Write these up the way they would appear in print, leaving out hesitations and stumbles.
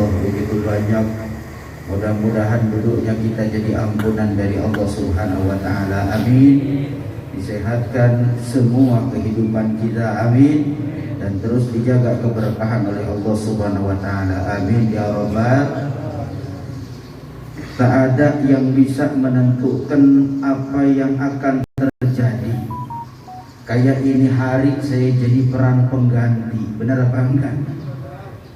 begitu banyak. Mudah-mudahan duduknya kita jadi ampunan dari Allah Subhanahu wa taala. Amin. Disehatkan semua kehidupan kita. Amin. Dan terus dijaga keberkahan oleh Allah Subhanahu wa taala. Amin ya rabbal. Tak ada yang bisa menentukan apa yang akan terjadi. Kayak ini hari saya jadi peran pengganti. Benar apa enggak?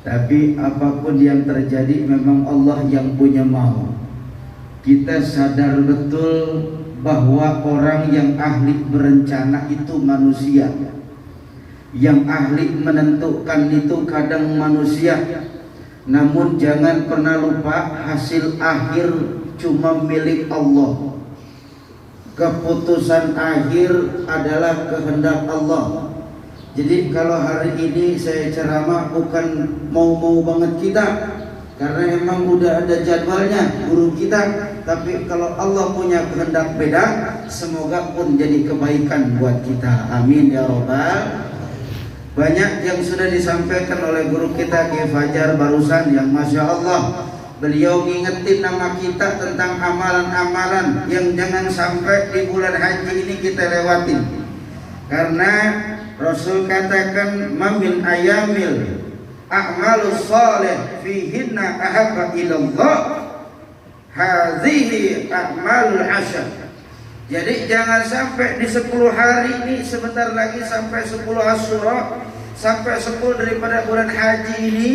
Tapi apapun yang terjadi memang Allah yang punya mau. Kita sadar betul bahwa orang yang ahli berencana itu manusia. Yang ahli menentukan itu kadang manusia. Namun jangan pernah lupa hasil akhir cuma milik Allah. Keputusan akhir adalah kehendak Allah. Jadi kalau hari ini saya ceramah bukan mau-mau banget kita, karena emang udah ada jadwalnya guru kita. Tapi kalau Allah punya kehendak beda, semoga pun jadi kebaikan buat kita. Amin ya rabbal. Banyak yang sudah disampaikan oleh guru kita Ki Fajar barusan, yang Masya Allah beliau ngingetin nama kita tentang amalan-amalan yang jangan sampai di bulan haji ini kita lewatin. Karena Rasul katakan mamin ayamil a'malus salih fihinna ahabba ilallah hadhihi a'malul asyar. Jadi jangan sampai di 10 hari ini, sebentar lagi sampai 10 Asyura, sampai 10 daripada bulan haji ini,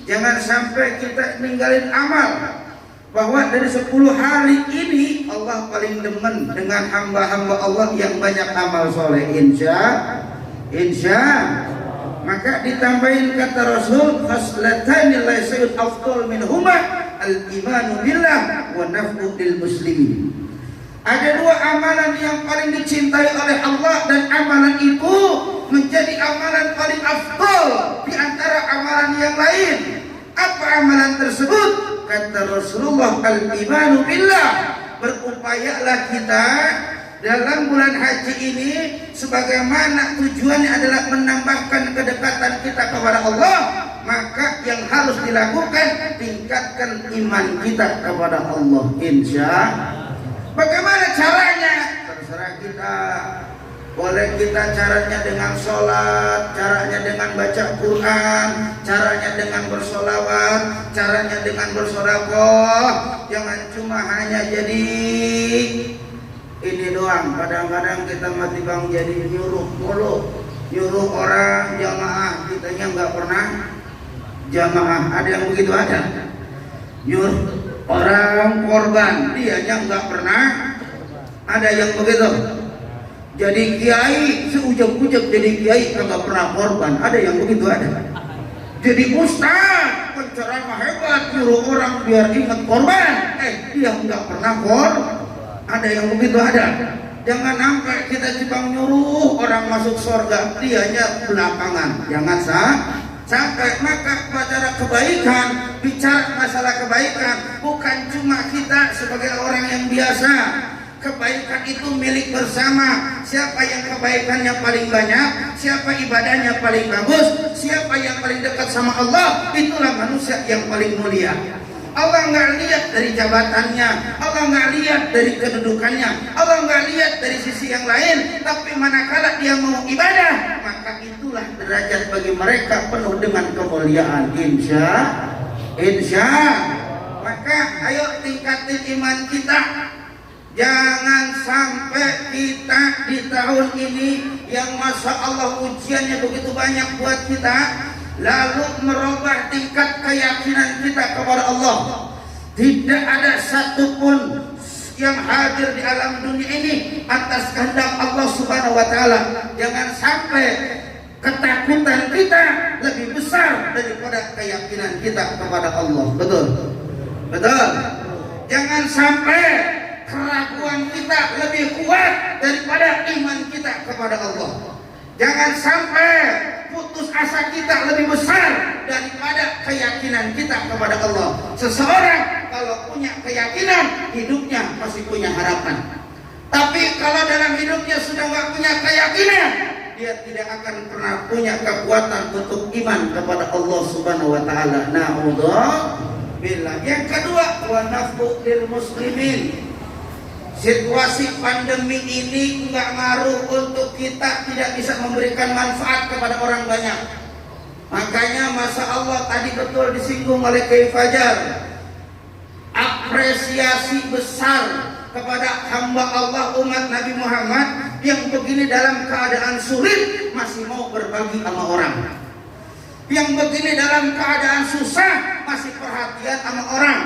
jangan sampai kita ninggalin amal. Bahwa dari 10 hari ini Allah paling demen dengan hamba-hamba Allah yang banyak amal soleh. Insya maka ditambahin kata Rasul, khaslatani la sayyid afdal minhuma al-imanu billah wa naf'u lil muslimin. Ada 2 amalan yang paling dicintai oleh Allah, dan amalan itu menjadi amalan paling afdal di antara amalan yang lain. Apa amalan tersebut? Kata Rasulullah, al-imanu billah. Berupayalah kita dalam bulan haji ini, sebagaimana tujuannya adalah menambahkan kedekatan kita kepada Allah, maka yang harus dilakukan tingkatkan iman kita kepada Allah. Insya. Bagaimana caranya? Terserah kita. Boleh kita caranya dengan sholat, caranya dengan baca Quran, caranya dengan bersolawat, caranya dengan bersedekah. Jangan cuma hanya jadi ini doang. Kadang-kadang kita mati bang jadi nyuruh mulu, nyuruh orang jamaah, kitanya nggak pernah jamaah. Ada yang begitu ada. Nyuruh orang korban, dianya nggak pernah. Ada yang begitu. Jadi kiai seujung-ujung jadi kiai nggak pernah korban. Ada yang begitu ada. Jadi ustaz penceramah hebat nyuruh orang biar ingat korban. Dia nggak pernah korban. Ada yang begitu ada. Jangan sampai kita cuma nyuruh orang masuk surga, dianya belakangan. Jangan sampai. Maka bicara kebaikan, bicara masalah kebaikan, bukan cuma kita sebagai orang yang biasa. Kebaikan itu milik bersama. Siapa yang kebaikannya paling banyak, siapa ibadahnya paling bagus, siapa yang paling dekat sama Allah, itulah manusia yang paling mulia. Allah nggak lihat dari jabatannya, Allah nggak lihat dari kedudukannya, Allah nggak lihat dari sisi yang lain. Tapi manakala dia mau ibadah, maka itulah derajat bagi mereka penuh dengan kemuliaan. Insya. Maka ayo tingkatin iman kita. Jangan sampai kita di tahun ini yang Masya Allah ujiannya begitu banyak buat kita, lalu merubah tingkat keyakinan kita kepada Allah. Tidak ada satupun yang hadir di alam dunia ini atas kehendak Allah Subhanahu wa taala. Jangan sampai ketakutan kita lebih besar daripada keyakinan kita kepada Allah. Betul. Jangan sampai keraguan kita lebih kuat daripada iman kita kepada Allah. Jangan sampai putus asa kita lebih besar daripada keyakinan kita kepada Allah. Seseorang kalau punya keyakinan, hidupnya pasti punya harapan. Tapi kalau dalam hidupnya sudah nggak punya keyakinan, dia tidak akan pernah punya kekuatan untuk iman kepada Allah Subhanahu wa taala. Na'udzubillah. Yang kedua, wa naf'u lil muslimin. Situasi pandemi ini enggak ngaruh untuk kita tidak bisa memberikan manfaat kepada orang banyak. Makanya Masya Allah tadi betul disinggung oleh Kiai Fajar. Apresiasi besar kepada hamba Allah umat Nabi Muhammad yang begini dalam keadaan sulit masih mau berbagi sama orang. Yang begini dalam keadaan susah masih perhatian sama orang.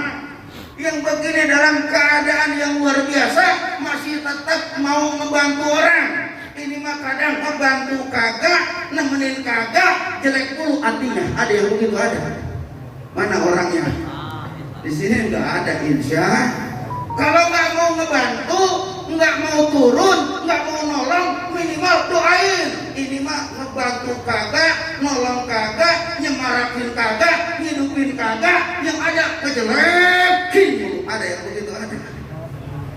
Yang begini dalam keadaan yang luar biasa masih tetap mau membantu orang. Ini mah kadang membantu kagak, nemenin kagak, jelek puluh artinya. Ada yang begitu ada. Mana orangnya? Di sini nggak ada, insya. Kalau nggak mau ngebantu, nggak mau turun, nggak mau nolong, minimal doain. Ini mah ngebantu kagak, nolong kagak, nyemarakin kagak, hidupin kagak, yang ada kejelekin. Ada yang begitu ada.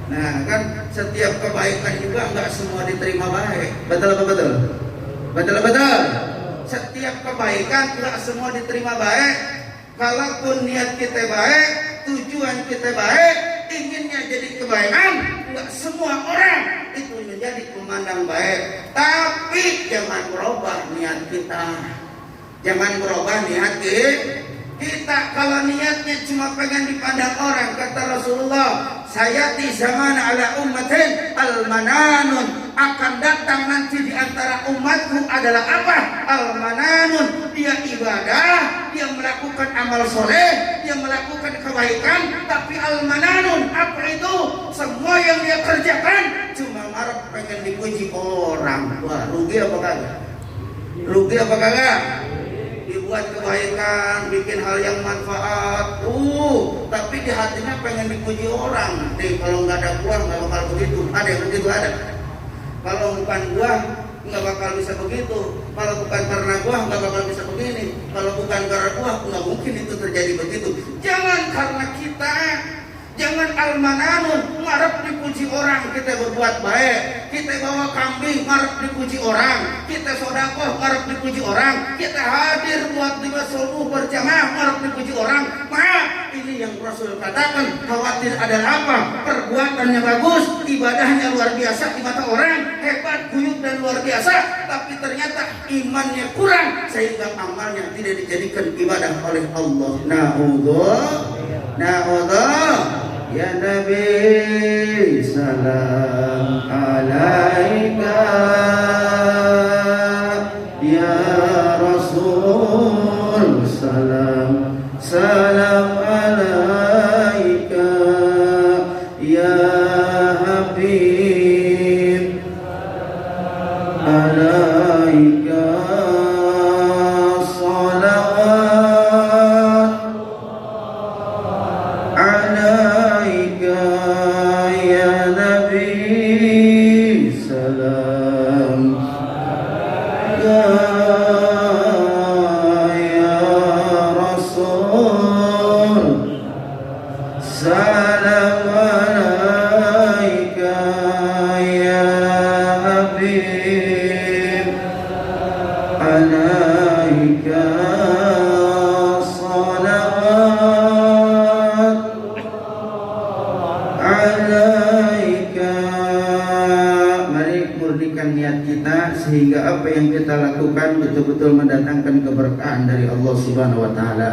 Nah kan setiap kebaikan juga nggak semua diterima baik. Betul apa betul? Betul betul. Setiap kebaikan nggak semua diterima baik. Kalaupun niat kita baik, tujuan kita baik, inginnya jadi kebaikan, nggak semua orang itu menjadi pemandang baik. Tapi jangan berubah niat kita. Jangan berubah niat kita. Kalau niatnya cuma pengen dipandang orang, kata Rasulullah, sayati zaman ala ummatin al-mananun, akan datang nanti di antara umatku adalah apa? Al-mananun, dia ibadah, dia melakukan amal soleh, dia melakukan kebaikan, tapi al-mananun apa itu? Semua yang dia kerjakan cuma marah pengen dipuji orang. Wah, rugi apa kagak? Rugi apa kagak? Dibuat kebaikan, bikin hal yang manfaat, tapi di hatinya pengen dipuji orang. Nih kalau nggak ada gua nggak bakal begitu. Ada yang begitu ada. Kalau bukan gua nggak bakal bisa begitu. Kalau bukan karena gua nggak bakal bisa begini. Kalau bukan karena gua nggak mungkin itu terjadi begitu. Jangan karena kita. Jangan al-mananun, ngarep dipuji orang, kita berbuat baik. Kita bawa kambing, ngarep dipuji orang. Kita sedekah, ngarep dipuji orang. Kita hadir buat di subuh berjamaah, ngarep dipuji orang. Maaf, ini yang Rasul katakan, khawatir adalah apa? Perbuatannya bagus, ibadahnya luar biasa di mata orang, hebat, guyup dan luar biasa, tapi ternyata imannya kurang sehingga amalnya tidak dijadikan ibadah oleh Allah. Na'udzubillah. Ya Nabi, salam alaika. Ya Rasul, salam alaika. Ya Habib, alaika. Sehingga apa yang kita lakukan betul-betul mendatangkan keberkahan dari Allah Subhanahu wa taala.